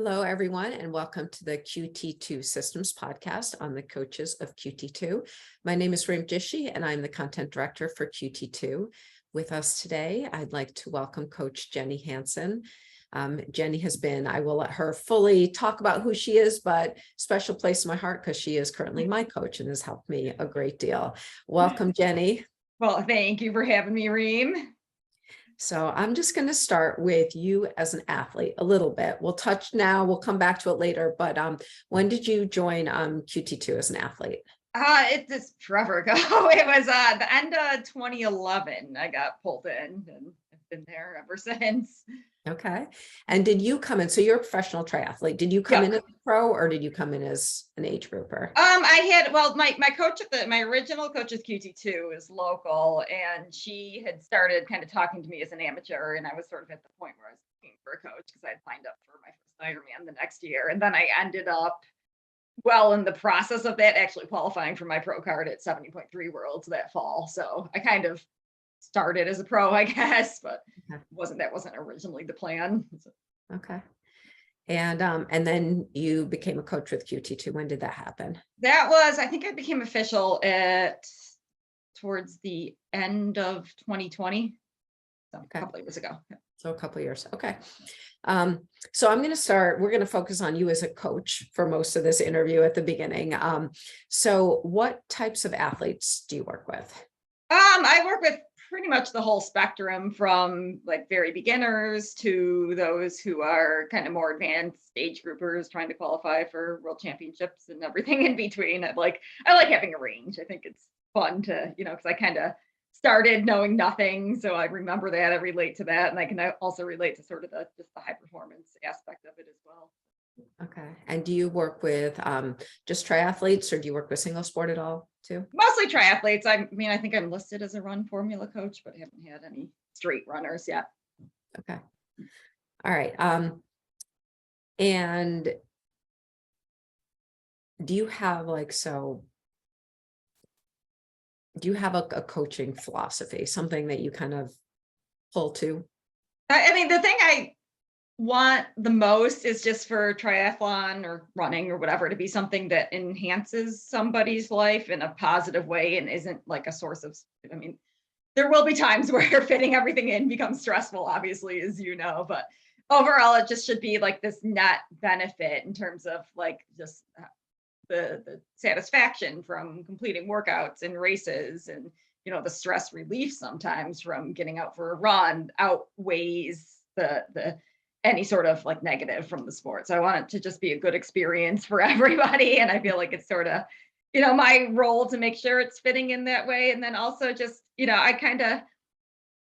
Hello, everyone, and welcome to the QT2 Systems podcast on the coaches of QT2. My name is Reem Jishi, and I'm the content director for QT2. With us today, I'd like to welcome Coach Jennie Hansen. Jennie has been, I will let her fully talk about who she is, but special place in my heart because she is currently my coach and has helped me a great deal. Welcome, Jennie. Well, thank you for having me, Reem. So I'm just going to start with you as an athlete a little bit. We'll touch now, we'll come back to it later, but when did you join QT2 as an athlete? It's forever ago. It was the end of 2011. I got pulled in and I've been there ever since. Okay. And did you come in? So you're a professional triathlete. Did you come Yeah. in as a pro or did you come in as an age grouper? My coach my original coach of QT2 is local, and she had started kind of talking to me as an amateur, and I was sort of at the point where I was looking for a coach because I had signed up for my first Ironman the next year, and then I ended up in the process of that actually qualifying for my pro card at 70.3 Worlds that fall. So I kind of started as a pro, I guess, but Okay. wasn't originally the plan. Okay. And then you became a coach with QT2. When did that happen? I think I became official towards the end of 2020. So Okay. a couple of years ago. Yeah. So a couple of years. Okay. So we're going to focus on you as a coach for most of this interview at the beginning. So what types of athletes do you work with? I work with pretty much the whole spectrum, from like very beginners to those who are kind of more advanced age groupers trying to qualify for world championships and everything in between. I like having a range. I think it's fun to, because I kind of started knowing nothing. So I remember that, I relate to that. And I can also relate to sort of just the high performance aspect of it as well. Okay. And do you work with just triathletes or do you work with single sport at all too? Mostly triathletes. I mean, I think I'm listed as a run formula coach, but I haven't had any straight runners yet. Okay. All right. And do you have a coaching philosophy, something that you kind of pull to? I mean, the thing I want the most is just for triathlon or running or whatever to be something that enhances somebody's life in a positive way and isn't like a source of, I mean, there will be times where fitting everything in becomes stressful, obviously, as you know, but overall, it just should be like this net benefit in terms of like just the satisfaction from completing workouts and races, and the stress relief sometimes from getting out for a run outweighs the any sort of like negative from the sport. So I want it to just be a good experience for everybody, and I feel like it's sort of my role to make sure it's fitting in that way. And then also just I'm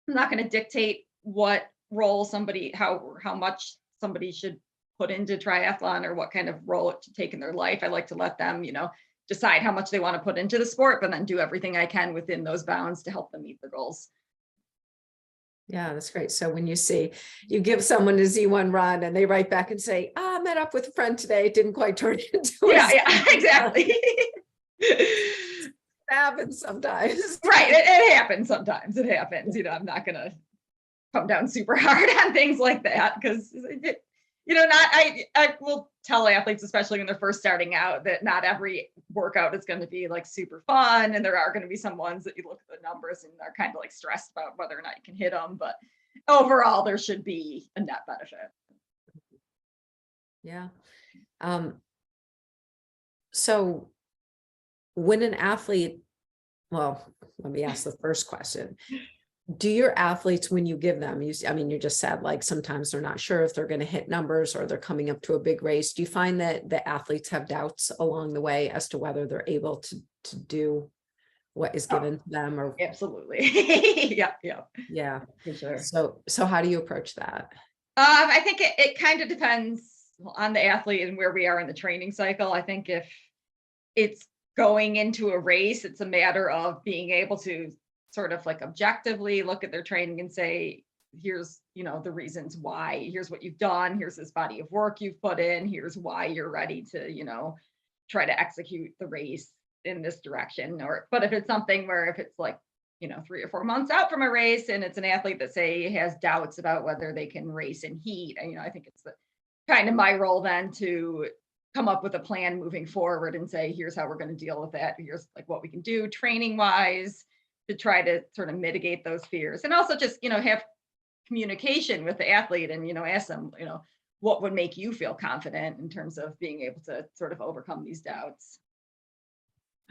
not going to dictate what role how much somebody should put into triathlon or what kind of role it should take in their life. I like to let them, decide how much they want to put into the sport, but then do everything I can within those bounds to help them meet their goals. Yeah, that's great. So when you give someone a Z1 run and they write back and say, I met up with a friend today, it didn't quite turn into yeah, exactly. It happens sometimes. Right. It happens sometimes. It happens. I'm not going to come down super hard on things like that because I will tell athletes, especially when they're first starting out, that not every workout is going to be like super fun, and there are going to be some ones that you look at the numbers and are kind of like stressed about whether or not you can hit them, but overall there should be a net benefit. Yeah. So when an athlete, well, let me ask the first question. Do your athletes, when you give them, you just said like sometimes they're not sure if they're going to hit numbers or they're coming up to a big race. Do you find that the athletes have doubts along the way as to whether they're able to do what is given to them? Or absolutely. Yeah, for sure. So how do you approach that? I think it kind of depends on the athlete and where we are in the training cycle. I think if it's going into a race, it's a matter of being able to sort of like objectively look at their training and say, here's, the reasons why, here's what you've done, here's this body of work you've put in, here's why you're ready to, try to execute the race in this direction. But if it's something where if it's like, 3 or 4 months out from a race and it's an athlete that say has doubts about whether they can race in heat, I think it's kind of my role then to come up with a plan moving forward and say, here's how we're going to deal with that. Here's like what we can do training wise to try to sort of mitigate those fears. And also just, have communication with the athlete and, ask them, what would make you feel confident in terms of being able to sort of overcome these doubts.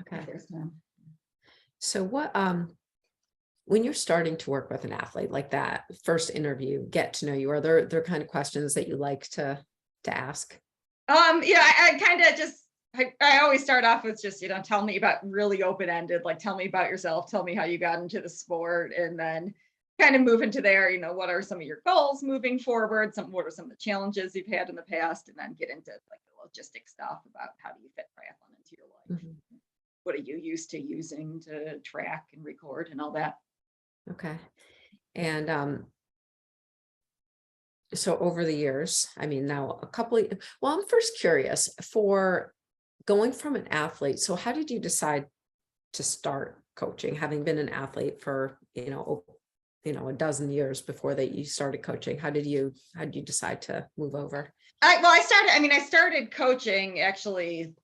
Okay. If there's time. So when you're starting to work with an athlete like that, first interview, get to know you, are there kind of questions that you like to ask? I kind of just, I always start off with just, tell me about really open-ended, like tell me about yourself, tell me how you got into the sport, and then kind of move into there, what are some of your goals moving forward, what are some of the challenges you've had in the past, and then get into like the logistic stuff about how do you fit triathlon into your life. Mm-hmm. What are you used to using to track and record and all that? Okay. And so over the years, I mean, now I'm first curious for going from an athlete. So how did you decide to start coaching, having been an athlete for, a dozen years before that you started coaching? How did you decide to move over? I started coaching actually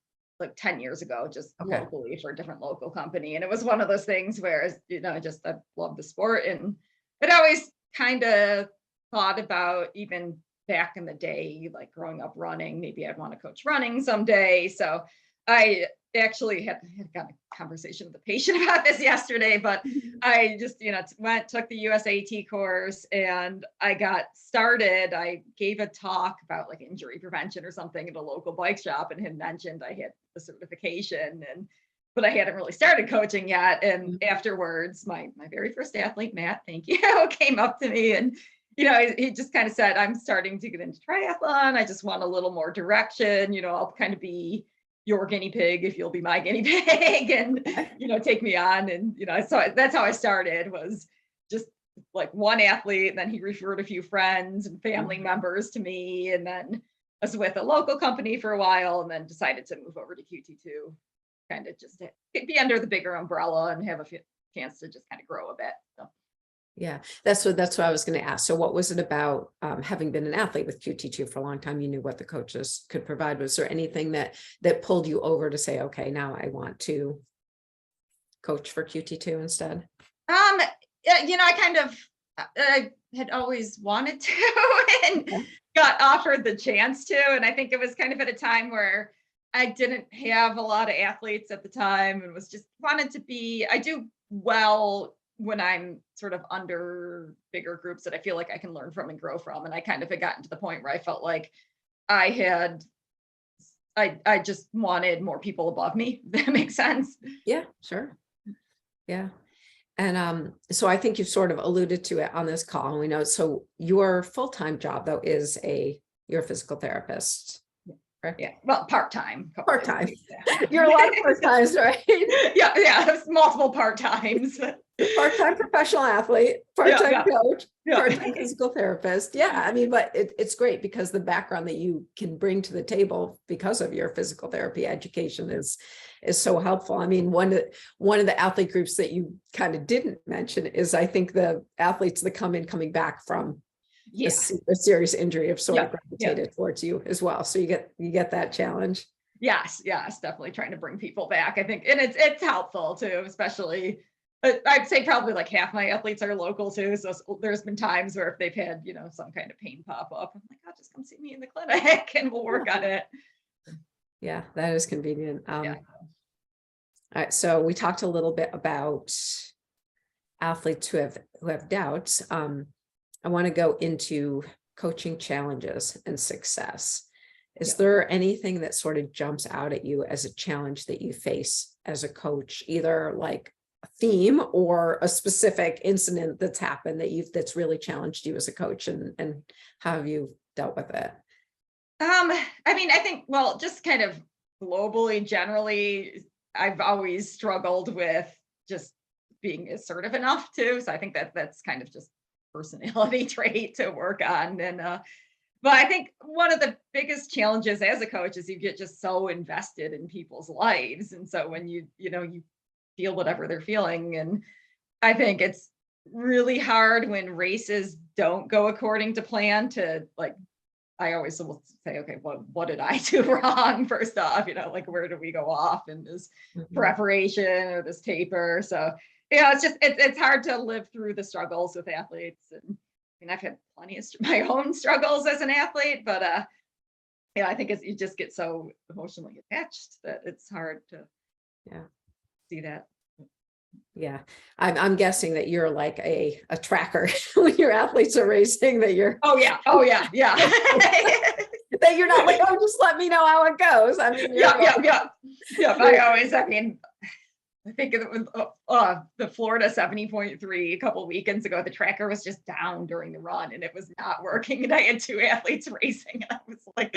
like 10 years ago, just locally for a different local company. And it was one of those things where, I love the sport, and it always kind of thought about, even back in the day, like growing up running, maybe I'd want to coach running someday. So I actually had got a conversation with a patient about this yesterday, but I just, took the USAT course and I got started. I gave a talk about like injury prevention or something at a local bike shop and had mentioned I had the certification, but I hadn't really started coaching yet. And afterwards, my very first athlete, Matt, thank you, came up to me and he just kind of said, I'm starting to get into triathlon. I just want a little more direction. I'll kind of be your guinea pig if you'll be my guinea pig and, take me on. And, so that's how I started, was just like one athlete. And then he referred a few friends and family members to me. And then I was with a local company for a while and then decided to move over to QT2, kind of just to be under the bigger umbrella and have a chance to just kind of grow a bit. So. Yeah, that's what I was going to ask. So what was it about, having been an athlete with QT2 for a long time, you knew what the coaches could provide? Was there anything that pulled you over to say, okay, now I want to coach for QT2 instead? I had always wanted to and got offered the chance to. And I think it was kind of at a time where I didn't have a lot of athletes at the time and was just wanted to be, I do well when I'm sort of under bigger groups that I feel like I can learn from and grow from. And I kind of had gotten to the point where I felt like I just wanted more people above me. If that makes sense. Yeah, sure. Yeah. And so I think you've sort of alluded to it on this call. And we know, so your full-time job though is you're a physical therapist. Correct? Yeah, well, part-time. Part-time. You're a lot of part-times, right? Yeah, multiple part-times. Part-time professional athlete, part-time coach, part-time physical therapist. Yeah, I mean, but it's great because the background that you can bring to the table because of your physical therapy education is so helpful. I mean, one of the athlete groups that you kind of didn't mention is, I think, the athletes that coming back from a serious injury have sort of gravitated towards you as well. So you get that challenge. Yes, definitely trying to bring people back, I think. And it's helpful too, especially I'd say probably like half my athletes are local too. So there's been times where if they've had, some kind of pain pop up, I'm like, oh, just come see me in the clinic and we'll work on it. Yeah, that is convenient. All right. So we talked a little bit about athletes who have doubts. I want to go into coaching challenges and success. Is there anything that sort of jumps out at you as a challenge that you face as a coach, either like a theme or a specific incident that's happened that's really challenged you as a coach, and how have you dealt with it? I think, well, just kind of globally, generally, I've always struggled with just being assertive enough too. So I think that's kind of just personality trait to work on. And but I think one of the biggest challenges as a coach is you get just so invested in people's lives. And so when you feel whatever they're feeling, and I think it's really hard when races don't go according to plan to like I always will say, okay, what did I do wrong? First off, like where did we go off in this Mhm. preparation or this taper? So, it's just, it's hard to live through the struggles with athletes. And I mean, I've had plenty of my own struggles as an athlete, but I think you just get so emotionally attached that it's hard to Yeah. see that. Yeah. I'm guessing that you're like a tracker when your athletes are racing, that you're Oh yeah. Oh yeah. Yeah. that you're not like, oh, just let me know how it goes. I mean, you're Yeah. Yeah. going, Yeah. Yeah. I think it was the Florida 70.3 a couple weekends ago. The tracker was just down during the run and it was not working. And I had two athletes racing. And I was like,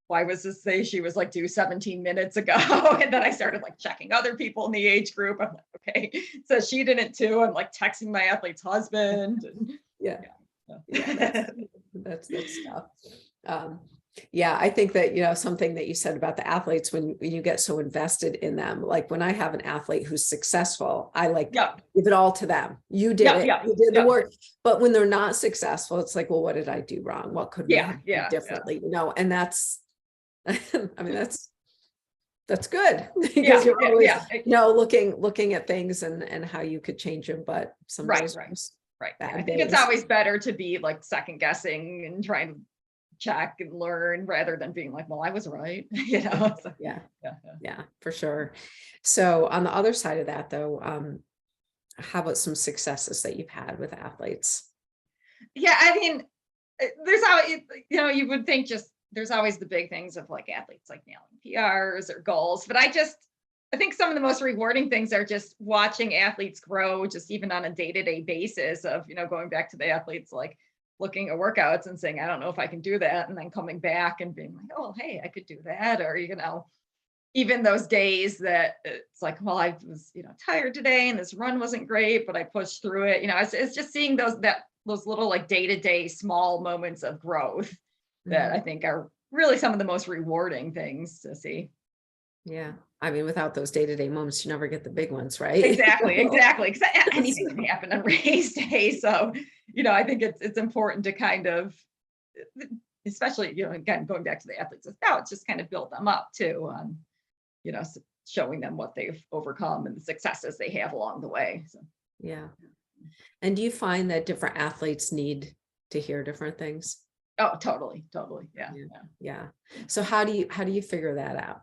why was this say she was like due 17 minutes ago? And then I started like checking other people in the age group. I'm like, okay, so she didn't too. I'm like texting my athlete's husband. And, yeah. yeah. Yeah. That's tough. Yeah, I think that, something that you said about the athletes, when you get so invested in them, like when I have an athlete who's successful, I like Yeah. give it all to them. You did Yeah. it. Yeah. You did the Yeah. work. But when they're not successful, it's like, well, what did I do wrong? What could we Yeah. have done Yeah. differently? And that's, I mean, that's good Yeah. because you're always, Yeah. looking at things and how you could change them. But some Right. days are Right. just Right. Yeah, I bad think it's days. always better to be like second guessing and trying to check and learn rather than being like, well, I was right. So, Yeah. yeah. Yeah, for sure. So on the other side of that though, how about some successes that you've had with athletes? Yeah. I mean, there's always, you would think just there's always the big things of like athletes like nailing PRs or goals, but I think some of the most rewarding things are just watching athletes grow, just even on a day-to-day basis of, going back to the athletes, like looking at workouts and saying, I don't know if I can do that. And then coming back and being like, oh, hey, I could do that. Or, even those days that it's like, well, I was, tired today and this run wasn't great, but I pushed through it. It's just seeing those little like day-to-day small moments of growth that I Mhm. think are really some of the most rewarding things to see. Yeah. I mean, without those day-to-day moments, you never get the big ones, right? Exactly. Because anything can happen on race day. So, I think it's important to kind of, especially, again, going back to the athletes now, it's just kind of build them up too. Showing them what they've overcome and the successes they have along the way. So. Yeah. And do you find that different athletes need to hear different things? Oh, totally. Yeah. Yeah. So how do you figure that out?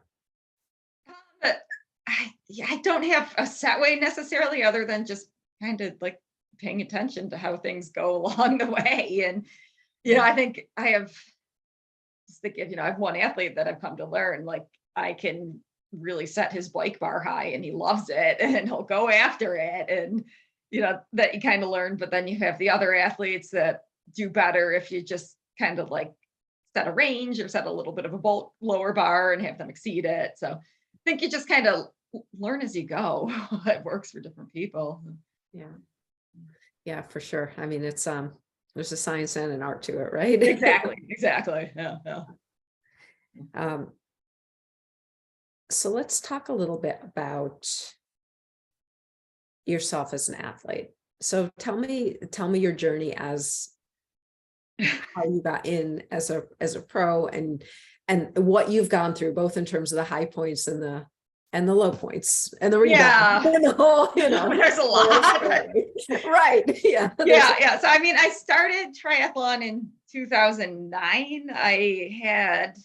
But I don't have a set way necessarily, other than just kind of like paying attention to how things go along the way. And, I think I have just thinking, I have one athlete that I've come to learn, like I can really set his bike bar high and he loves it and he'll go after it. And, that you kind of learn, but then you have the other athletes that do better if you just kind of like set a range or set a little bit of a lower bar and have them exceed it. So I think you just kind of learn as you go. It works for different people. Yeah. Yeah, for sure. I mean, it's there's a science and an art to it, right? Exactly. Yeah. Um, so let's talk a little bit about yourself as an athlete. So tell me your journey as how you got in as a pro and what you've gone through, both in terms of the high points and the low points and the rebound Yeah. and the whole, There's a lot. right. Yeah. Yeah. So I mean, I started triathlon in 2009. I had,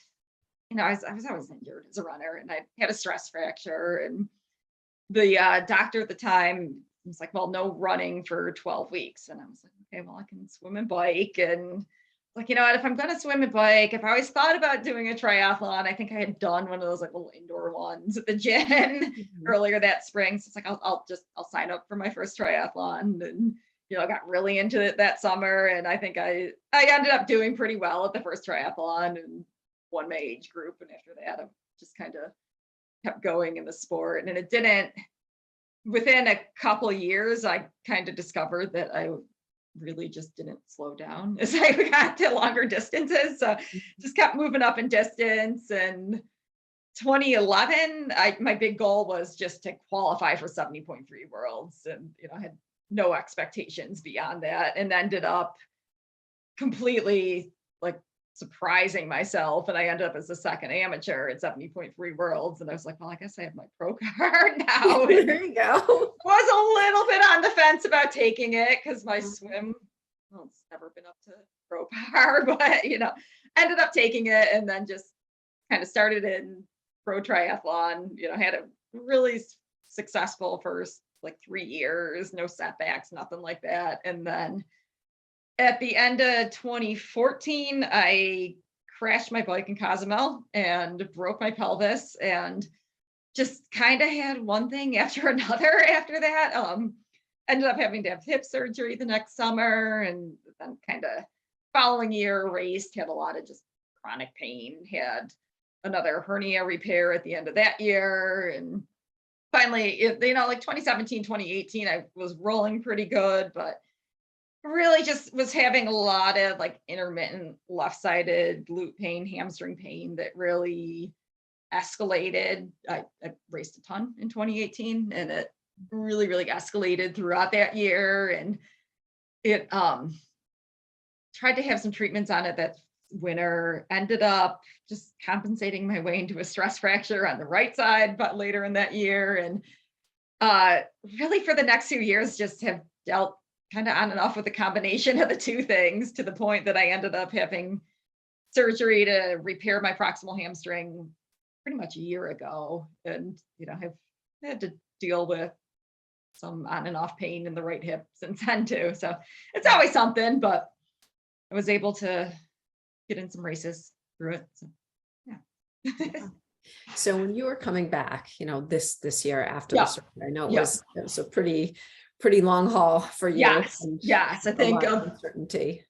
I was always injured as a runner, and I had a stress fracture. And the doctor at the time was like, "Well, no running for 12 weeks." And I was like, "Okay, well, I can swim and bike." And like, what, if I'm going to swim and bike, if I always thought about doing a triathlon, I think I had done one of those like little indoor ones at the gym Mhm. earlier that spring. So it's like, I'll sign up for my first triathlon. And, I got really into it that summer. And I think I ended up doing pretty well at the first triathlon and won my age group. And after that, I just kind of kept going in the sport. And it didn't, within a couple of years, I kind of discovered that I really just didn't slow down as I got to longer distances. So just kept moving up in distance. And 2011, my big goal was just to qualify for 70.3 worlds. And, I had no expectations beyond that, and ended up completely like surprising myself, and I ended up as the second amateur at 70.3 worlds. And I was like, well, I guess I have my pro card now. And There you go. was a little bit on the fence about taking it because my swim, well, it's never been up to pro par, but ended up taking it, and then just kind of started in pro triathlon. Had a really successful first like 3 years, no setbacks, nothing like that. And then at the end of 2014, I crashed my bike in Cozumel and broke my pelvis, and just kind of had one thing after another after that. Ended up having to have hip surgery the next summer, and then kind of following year raced, had a lot of just chronic pain, had another hernia repair at the end of that year. And finally, like 2017, 2018, I was rolling pretty good, but really just was having a lot of like intermittent left-sided glute pain, hamstring pain that really escalated. I raced a ton in 2018, and it really, really escalated throughout that year. And it tried to have some treatments on it that winter, ended up just compensating my way into a stress fracture on the right side, but later in that year. And really for the next few years, just have dealt kind of on and off with a combination of the two things, to the point that I ended up having surgery to repair my proximal hamstring pretty much a year ago. And, have had to deal with some on and off pain in the right hip since then too. So it's always something, but I was able to get in some races through it. So yeah. So when you were coming back, this year after the surgery, I know it was a pretty long haul for you. Yes. I think of uncertainty.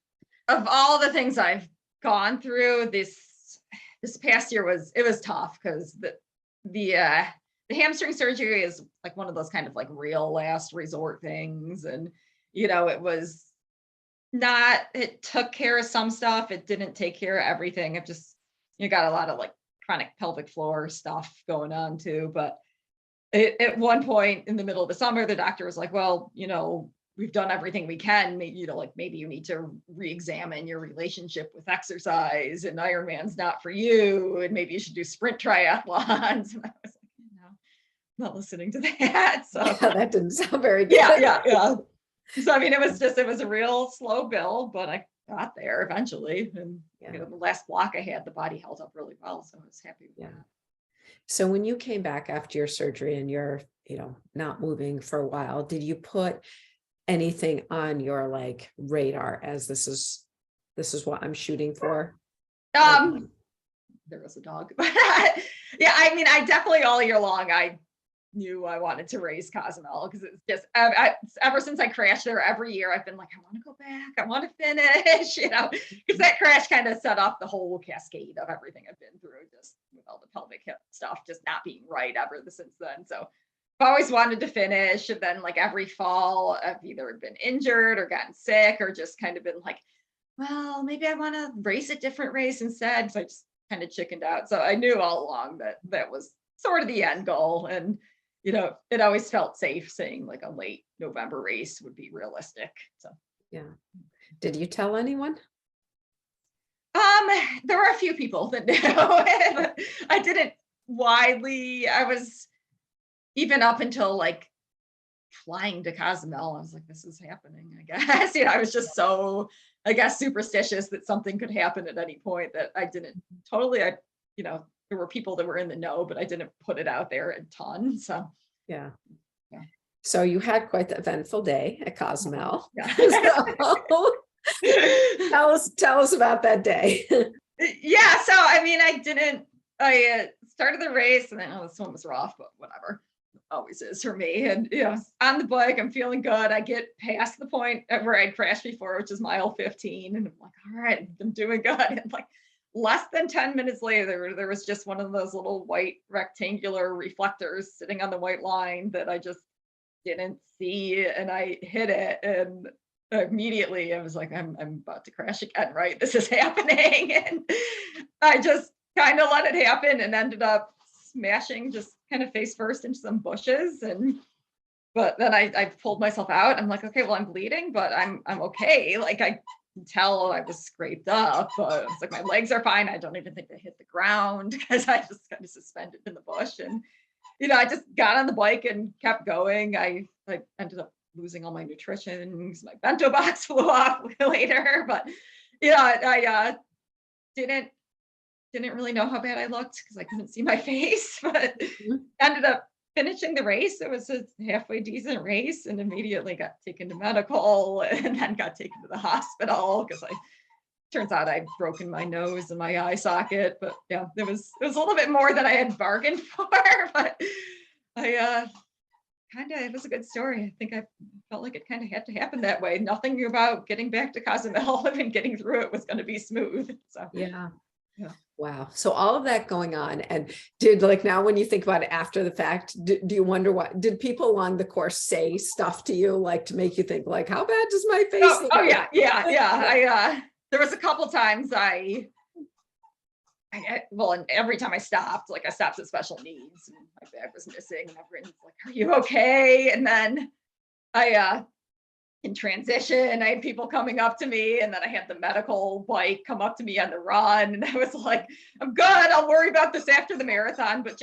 Of all the things I've gone through, this past year was tough, because the hamstring surgery is like one of those kind of like real last resort things. And, it was not, it took care of some stuff. It didn't take care of everything. It just, got a lot of like chronic pelvic floor stuff going on too. But at one point in the middle of the summer, the doctor was like, well, we've done everything we can. Maybe, maybe you need to re-examine your relationship with exercise, and Ironman's not for you. And maybe you should do sprint triathlons. And I was like, no, I'm not listening to that. So that didn't sound very good. Yeah. So, I mean, it was a real slow build, but I got there eventually. And the last block I had, the body held up really well. So I was happy with that. So when you came back after your surgery and you're, not moving for a while, did you put anything on your like radar as this is what I'm shooting for? There was a dog. Yeah, I mean, I definitely all year long, I knew I wanted to race Cozumel, because it's just ever since I crashed there, every year I've been like, I want to go back, I want to finish, because that crash kind of set off the whole cascade of everything I've been through, just with all the pelvic hip stuff just not being right ever since then. So I've always wanted to finish. And then like every fall, I've either been injured or gotten sick, or just kind of been like, well, maybe I want to race a different race instead. So I just kind of chickened out. So I knew all along that was sort of the end goal. And it always felt safe saying like a late November race would be realistic. So yeah. Did you tell anyone? There were a few people that knew. I didn't widely. I was, even up until like flying to Cozumel, I was like, this is happening, I guess. I was just so, I guess, superstitious that something could happen at any point, that I didn't totally, there were people that were in the know, but I didn't put it out there a ton. So yeah. So you had quite the eventful day at Cozumel. So, tell us about that day. Yeah. So, I mean, I started the race, and then, this one was rough, but whatever. Always is for me. And on the bike, I'm feeling good. I get past the point where I'd crashed before, which is mile 15. And I'm like, all right, I'm doing good. And like less than 10 minutes later, there was just one of those little white rectangular reflectors sitting on the white line that I just didn't see. And I hit it, and immediately I was like, I'm about to crash again, right? This is happening. And I just kind of let it happen, and ended up smashing just kind of face first into some bushes. But then I pulled myself out. I'm like, okay, well, I'm bleeding, but I'm okay. Like I can tell I was scraped up, but it's like my legs are fine. I don't even think they hit the ground because I just kind of suspended in the bush. And, I just got on the bike and kept going. I ended up losing all my nutrition because my bento box flew off later. But, I didn't really know how bad I looked because I couldn't see my face, but Mhm. ended up finishing the race. It was a halfway decent race and immediately got taken to medical and then got taken to the hospital because turns out I'd broken my nose and my eye socket. But yeah, it was a little bit more than I had bargained for, but it was a good story. I think I felt like it kind of had to happen that way. Nothing about getting back to Cozumel and getting through it was going to be smooth. So Yeah. yeah. Wow. So all of that going on, and did, like, now when you think about it after the fact, do you wonder what did people along the course say stuff to you, like, to make you think, like, how bad does my face look? Oh yeah, yeah, yeah. There was a couple times well, and every time I stopped, like I stopped at special needs and my bag was missing and everyone's like, are you okay? And then in transition, I had people coming up to me and then I had the medical bike come up to me on the run. And I was like, I'm good. I'll worry about this after the marathon, but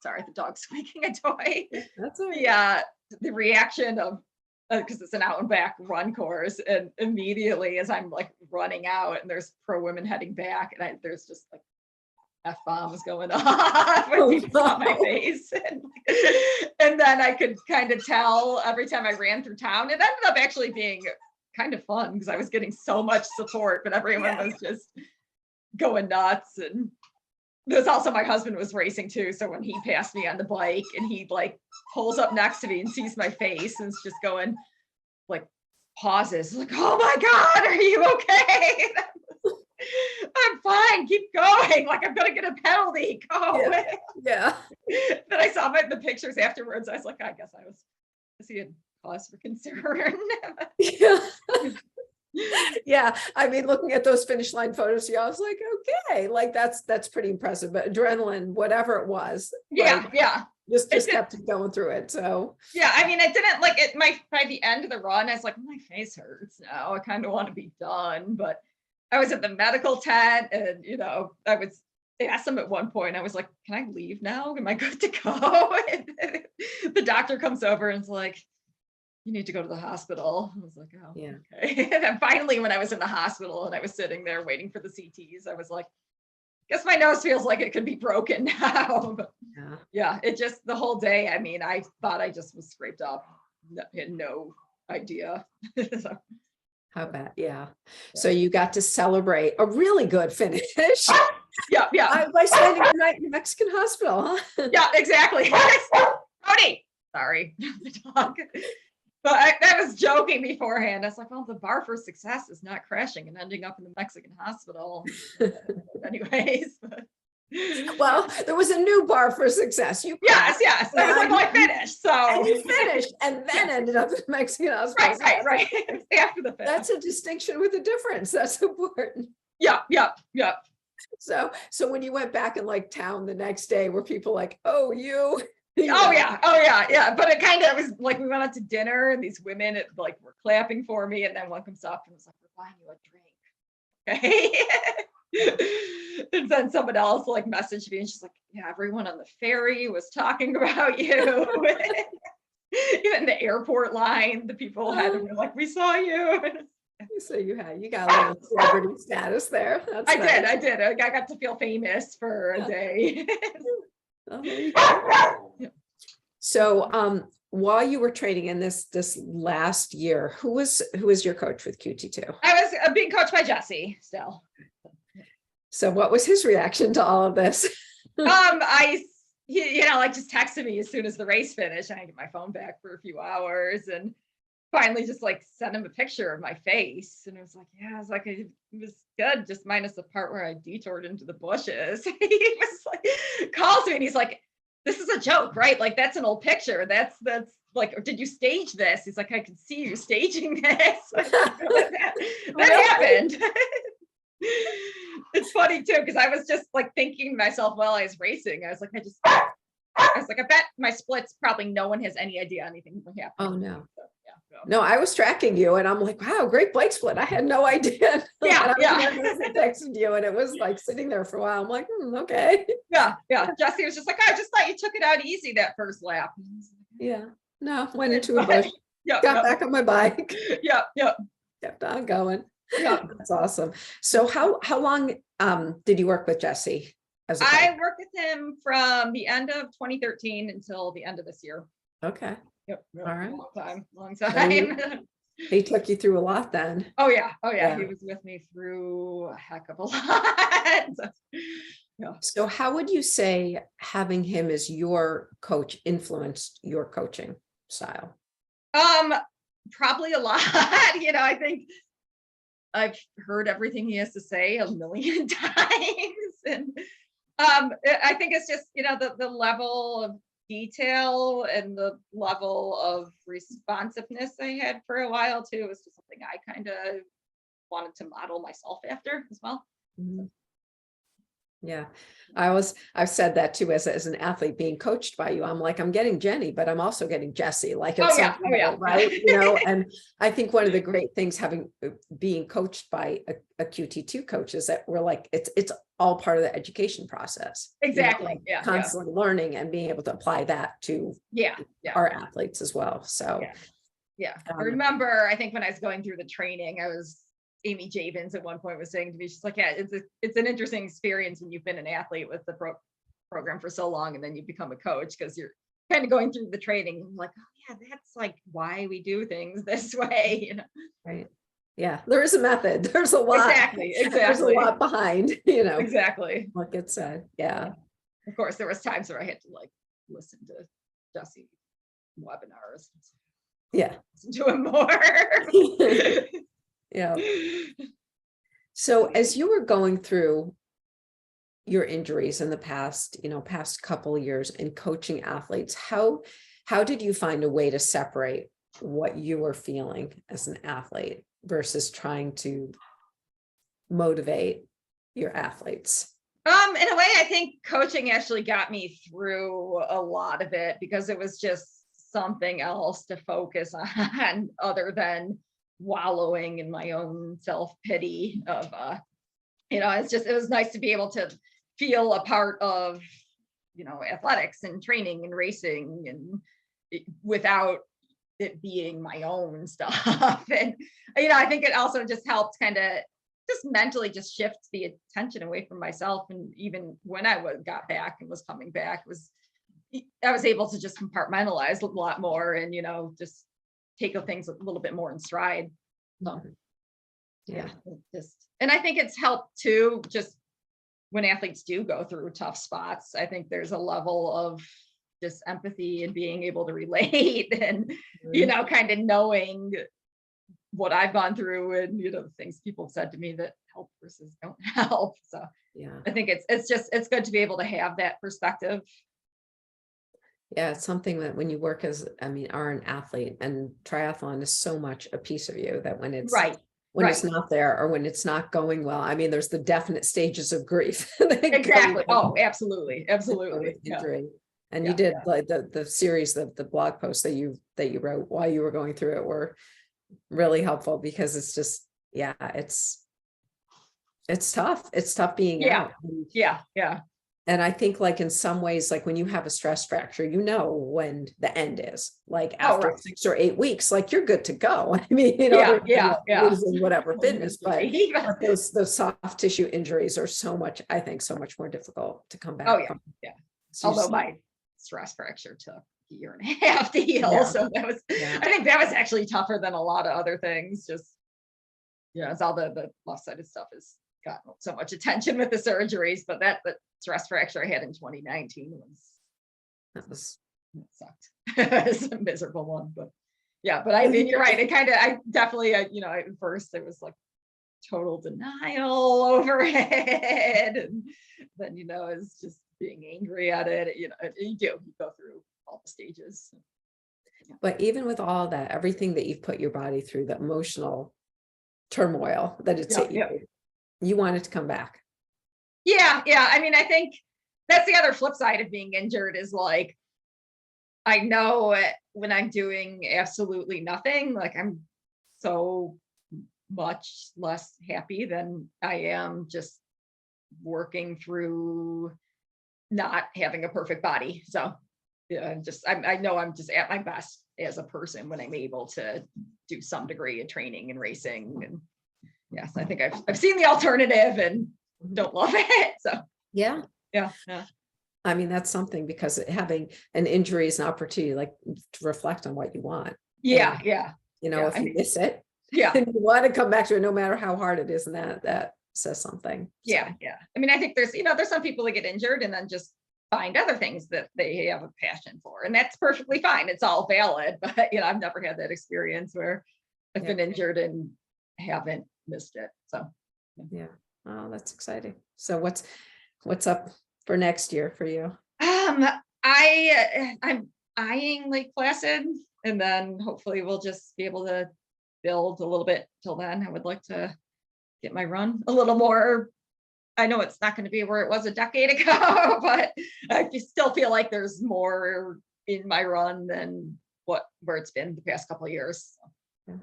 sorry, the dog's squeaking a toy. That's all right. Yeah, the reaction of, because it's an out and back run course, and immediately as I'm like running out and there's pro women heading back and there's just like F-bombs going off when people saw my face. And then I could kind of tell every time I ran through town. It ended up actually being kind of fun because I was getting so much support, but everyone was just going nuts. And there's also my husband was racing too. So when he passed me on the bike and he like pulls up next to me and sees my face and is just going like pauses like, oh my God, are you okay? I'm fine, keep going. Like I'm gonna get a penalty. Go away. Yeah. Then I saw the pictures afterwards. I was like, I guess I was seeing cause for concern. Yeah. Yeah. I mean, looking at those finish line photos, I was like, okay, like that's pretty impressive. But adrenaline, whatever it was, Yeah, like, yeah. just kept going through it. So yeah, I mean, it didn't like it. By the end of the run, I was like, my face hurts now. I kind of want to be done, but I was at the medical tent, and I asked them at one point. I was like, "Can I leave now? Am I good to go?" And the doctor comes over and is like, "You need to go to the hospital." I was like, "Oh, yeah. okay." And then finally, when I was in the hospital and I was sitting there waiting for the CTs, I was like, "Guess my nose feels like it could be broken now." But yeah, it just the whole day. I mean, I thought I just was scraped up. Had no idea. So, How bad? Yeah. So you got to celebrate a really good finish. yeah. By spending the night in the Mexican hospital, huh? Yeah, exactly. Cody, sorry, the dog. But I was joking beforehand. I was like, well, the bar for success is not crashing and ending up in the Mexican hospital. Anyways. Well, there was a new bar for success. Yes. That was like, well, I finished. So and you finished and then ended up in the Mexican hospital. Right. After the finish. That's a distinction with a difference. That's important. Yeah. So when you went back in like town the next day, were people like, oh, you? Oh yeah. But it kind of was like we went out to dinner and these women like were clapping for me, and then one comes up and was like, we're buying you a drink. Okay. And then someone else like messaged me and she's like, yeah, everyone on the ferry was talking about you. Even the airport line, the people were like, we saw you. So you got a little celebrity status there. I did. I got to feel famous for a day. Oh, there you go. So while you were training in this last year, who was your coach with QT2? I was being coached by Jesse still. So what was his reaction to all of this? He like just texted me as soon as the race finished, and I get my phone back for a few hours, and finally just like sent him a picture of my face, and it was like, yeah, it's like it was good, just minus the part where I detoured into the bushes. He was like, calls me and he's like, this is a joke, right? Like that's an old picture. That's like, or did you stage this? He's like, I can see you staging this. that happened. It's funny too, because I was just like thinking to myself while I was racing, I was like, I bet my splits probably no one has any idea anything will happen. Oh no. So, yeah. No, I was tracking you and I'm like, wow, great Blake split. I had no idea. Yeah, And I texted you and it was like sitting there for a while. I'm like, okay. Yeah. Jesse was just like, I just thought you took it out easy that first lap. Yeah. No, went into a bush, got back on my bike, Yeah. kept on going. Yeah. That's awesome. So how long did you work with Jesse as a I coach? worked with him from the end of 2013 until the end of this year. Okay. Yep. All right. Long So time. he took you through a lot then. Oh yeah. Yeah. He was with me through a heck of a lot. Yeah. So how would you say having him as your coach influenced your coaching style? Probably a lot. I think I've heard everything he has to say a million times. And I think it's just, the level of detail and the level of responsiveness I had for a while too was just something I kind of wanted to model myself after as well. Mhm. Yeah, I've said that too as an athlete being coached by you. I'm like, I'm getting Jenny, but I'm also getting Jesse, like at some level, right? And I think one of the great things being coached by a QT2 coach is that we're like, it's all part of the education process. Exactly. Yeah. Constantly learning and being able to apply that to our athletes as well. So yeah. I remember, I think when I was going through the training, Amy Javins at one point was saying to me, she's like, yeah, it's an interesting experience when you've been an athlete with the program for so long and then you become a coach because you're kind of going through the training and like, oh yeah, that's like why we do things this way, Right. Yeah, there is a method. There's a lot. Exactly. There's a lot behind, exactly what gets said. Yeah. Of course, there was times where I had to like listen to Jesse webinars. Yeah. Listen to him more. Yeah. So as you were going through your injuries in the past couple of years and coaching athletes, how did you find a way to separate what you were feeling as an athlete versus trying to motivate your athletes? In a way, I think coaching actually got me through a lot of it because it was just something else to focus on other than wallowing in my own self-pity of it was nice to be able to feel a part of athletics and training and racing and without it being my own stuff. And I think it also just helped kind of just mentally just shift the attention away from myself. And even when I got back and was coming back, I was able to just compartmentalize a lot more and just take things a little bit more in stride. So, and I think it's helped too, just when athletes do go through tough spots. I think there's a level of just empathy and being able to relate and, kind of knowing what I've gone through and, the things people have said to me that help versus don't help. So I think it's good to be able to have that perspective. Yeah, it's something that when you work are an athlete, and triathlon is so much a piece of you that when it's it's not there or when it's not going well, there's the definite stages of grief. Exactly. Oh, absolutely. Injury. And you did like the series, the blog posts that you wrote while you were going through it were really helpful because it's just, it's tough. It's tough being out. Yeah. And I think like in some ways, like when you have a stress fracture, when the end is like after 6 or 8 weeks, like you're good to go. Losing whatever fitness, but those soft tissue injuries are so much more difficult to come back from. So although my stress fracture took a year and a half to heal. So that was, I think that was actually tougher than a lot of other things. Just, it's all the left-sided stuff has gotten so much attention with the surgeries, but that stress fracture I had in 2019 it sucked. It was a miserable one, but you're right. I definitely, at first it was like total denial over it. And then, it's just being angry at it. You go through all the stages. But even with all that, everything that you've put your body through, the emotional turmoil that it's hit you wanted to come back. Yeah. I think that's the other flip side of being injured is like, I know when I'm doing absolutely nothing, like I'm so much less happy than I am just working through not having a perfect body. So yeah, I know I'm just at my best as a person when I'm able to do some degree of training and racing. And yes, I think I've seen the alternative and don't love it. So Yeah. yeah. I mean, that's something, because having an injury is an opportunity, like, to reflect on what you want. Yeah. And, Yeah. if you miss it, Yeah. and you want to come back to it, no matter how hard it is, and that says something. So, Yeah. Yeah. I mean, I think there's some people that get injured and then just find other things that they have a passion for. And that's perfectly fine. It's all valid. But, I've never had that experience where I've been injured and haven't missed it. So, yeah. Oh, that's exciting. So what's up for next year for you? I'm eyeing Lake Placid, and then hopefully we'll just be able to build a little bit till then. I would like to get my run a little more. I know it's not going to be where it was a decade ago, but I just still feel like there's more in my run than where it's been the past couple of years. Yeah.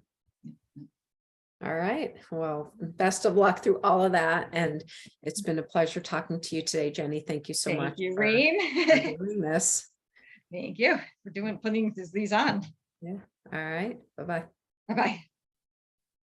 All right. Well, best of luck through all of that. And it's been a pleasure talking to you today, Jenny. Thank you so much. Thank you, for Reem. doing this. Thank you for putting these on. Yeah. All right. Bye-bye. Bye-bye.